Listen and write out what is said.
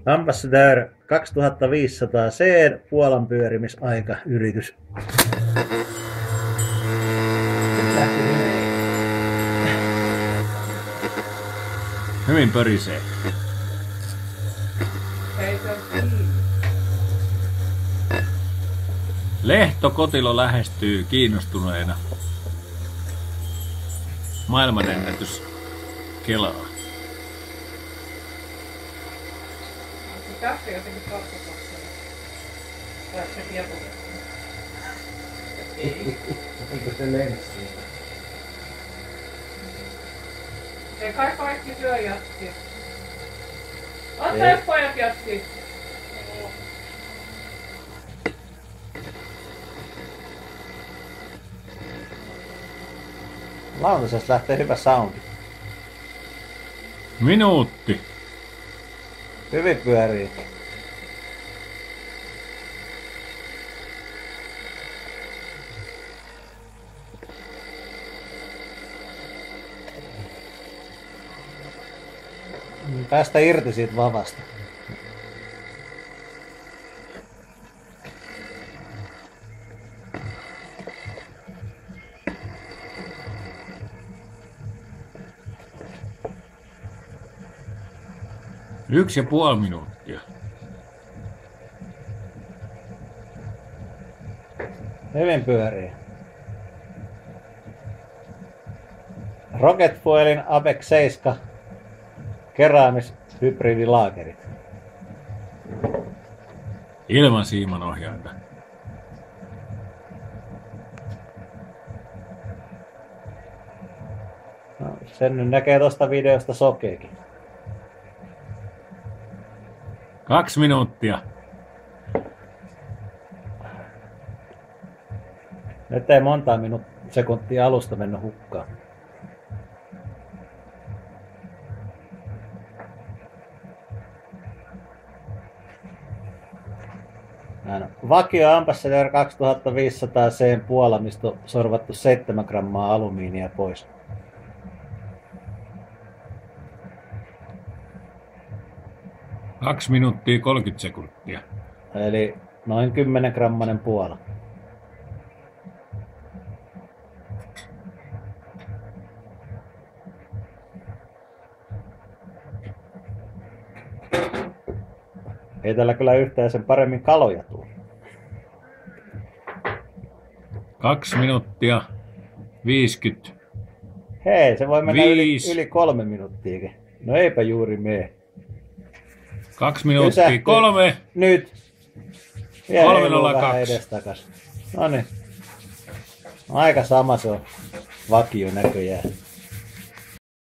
Ambassador 2500 C Puolan pyörimisaika yritys. Hyvin pörisee. Lehto Kotilo lähestyy kiinnostuneena. Maailmanennätys kelaa. Tässä jotenkin katsokassa. Tai se tietoinen. Ei. Onko se lenssi? Ei kai kaikki syö jätti. Ota jos pojat jätti. Lautasesta lähtee hyvä soundi. Minuutti. Hyvin pyörii. Päästä irti siitä vavasta. Yksi ja puoli minuuttia. Hyvin pyörii. Rocket Fuelin Apex 7 keräämishybridilaakerit. Ilman siiman ohjainta. No, sen nyt näkee tosta videosta sokeekin. 2 minuuttia. Nyt ei montaa sekuntia alusta mennyt hukkaan. Vakio Ambassador 2500 C puolamisto sorvattu 7 grammaa alumiinia pois. Kaksi minuuttia 30 sekuntia. Eli noin 10 grammanen puola. Ei tällä kyllä yhtään sen paremmin kaloja tule. 2 minuuttia 50. Hei, se voi mennä yli 3 minuuttiakin. No eipä juuri mene. 2 minuuttia 3. Nyt. 3:02. Edestakas. Noniin. Aika sama se on vakio näköjään.